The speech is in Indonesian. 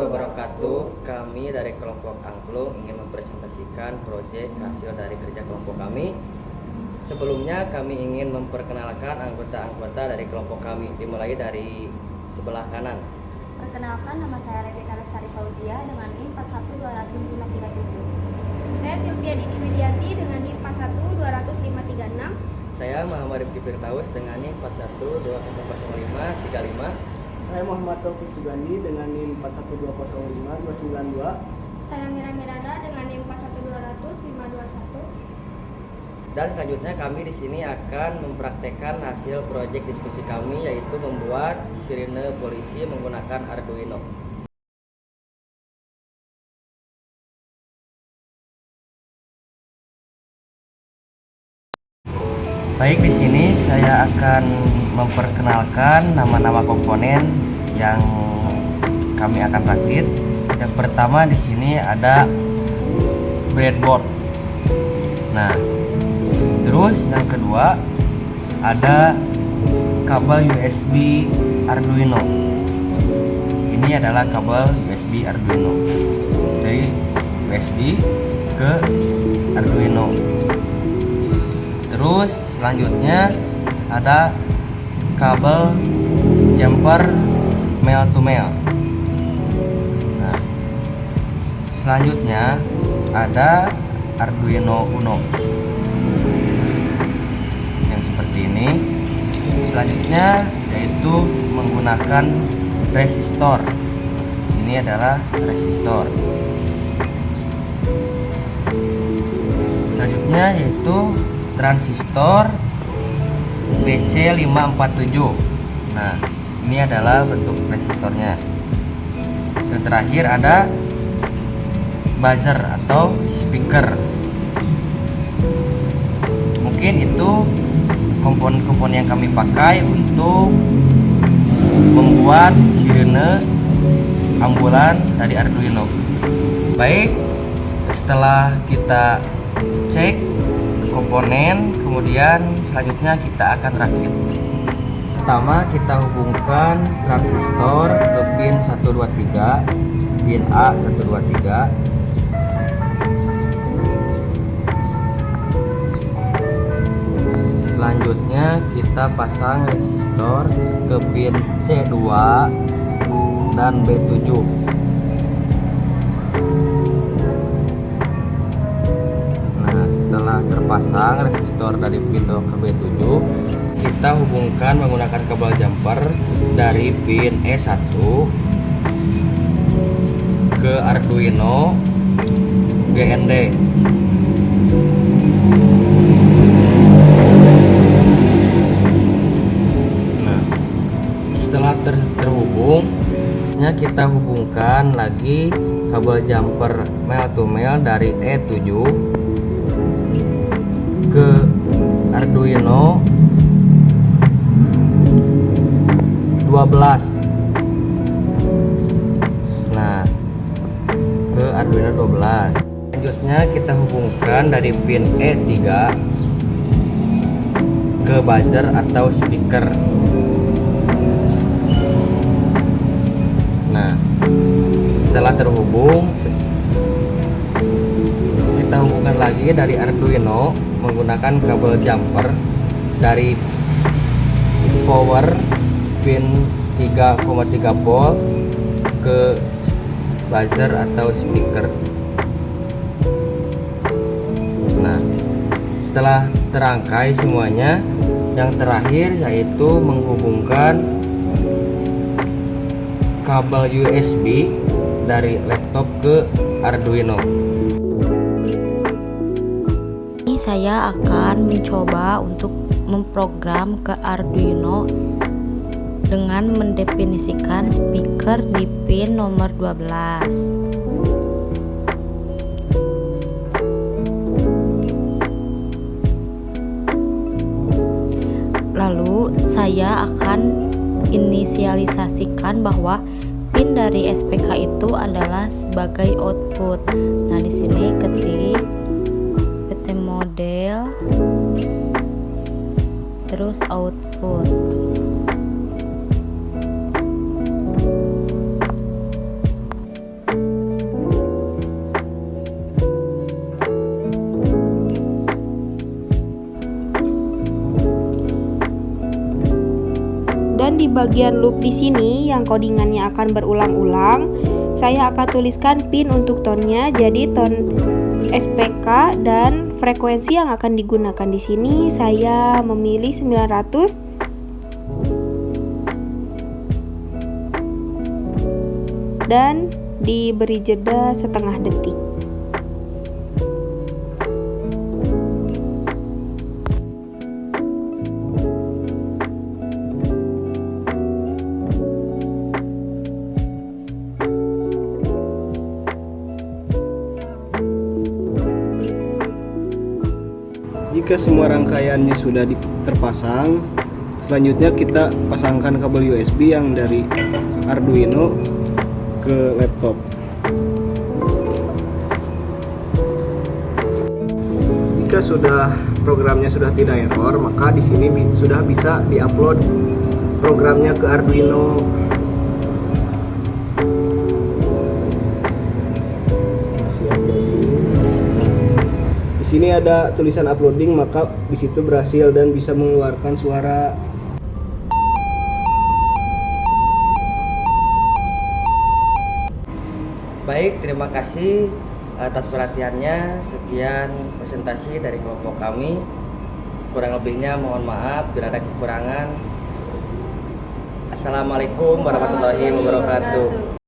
wabarakatuh. Kami dari kelompok Angklung ingin mempresentasikan proyek hasil dari kerja kelompok kami. Sebelumnya kami ingin memperkenalkan anggota-anggota dari kelompok kami, dimulai dari sebelah kanan. Perkenalkan, nama saya Rebecca Lestari Fauzia dengan NIM 4120537. Saya Sylvia Dini Widianti dengan NIM 4120536. Saya Muhammad Rifki Firdaus dengan NIM 4120535. Saya Muhammad Taufik Sugandi dengan NIM 41205-292. Saya Mira Miranda dengan NIM 41200-521. Dan selanjutnya kami di sini akan mempraktekkan hasil proyek diskusi kami, yaitu membuat sirine polisi menggunakan Arduino. Baik, di sini saya akan memperkenalkan nama-nama komponen yang kami akan rakit. Yang pertama di sini ada breadboard. Nah, terus yang kedua ada kabel USB Arduino. Ini adalah kabel USB Arduino, dari USB ke Arduino. Terus selanjutnya ada kabel jumper male to male. Nah, selanjutnya ada Arduino Uno yang seperti ini. Selanjutnya yaitu menggunakan resistor. Ini adalah resistor. Selanjutnya yaitu transistor BC547. Nah, ini adalah bentuk resistornya. Dan terakhir ada buzzer atau speaker. Mungkin itu komponen-komponen yang kami pakai untuk membuat sirine ambulan dari Arduino. Baik, setelah kita cek komponen, kemudian selanjutnya kita akan rakit. Pertama kita hubungkan transistor ke pin 123, pin A123. Selanjutnya kita pasang resistor ke pin C2 dan B7. Setelah terpasang resistor dari pin ke B7, kita hubungkan menggunakan kabel jumper dari pin E1 ke Arduino GND. Nah, setelah terhubung, kita hubungkan lagi kabel jumper male to male dari E7 ke Arduino 12. Nah, ke Arduino 12. Selanjutnya kita hubungkan dari pin E3 ke buzzer atau speaker. Nah, setelah terhubung, kita hubungkan lagi dari Arduino menggunakan kabel jumper dari power pin 3,3 volt ke buzzer atau speaker. Nah, setelah terangkai semuanya, yang terakhir yaitu menghubungkan kabel USB dari laptop ke Arduino. Saya akan mencoba untuk memprogram ke Arduino dengan mendefinisikan speaker di pin nomor 12. Lalu saya akan inisialisasikan bahwa pin dari SPK itu adalah sebagai output. Nah, di sini ketik PT model terus output. bagian loop di sini yang codingannya akan berulang-ulang, saya akan tuliskan pin untuk tonnya. Jadi ton SPK dan frekuensi yang akan digunakan di sini saya memilih 900 dan diberi jeda setengah detik. Jika semua rangkaiannya sudah terpasang, selanjutnya kita pasangkan kabel USB yang dari Arduino ke laptop. Jika programnya sudah tidak error, maka di sini sudah bisa diupload programnya ke Arduino. Di sini ada tulisan uploading, maka di situ berhasil dan bisa mengeluarkan suara. Baik, terima kasih atas perhatiannya. Sekian presentasi dari kelompok kami. Kurang lebihnya mohon maaf bila ada kekurangan. Assalamualaikum warahmatullahi wabarakatuh.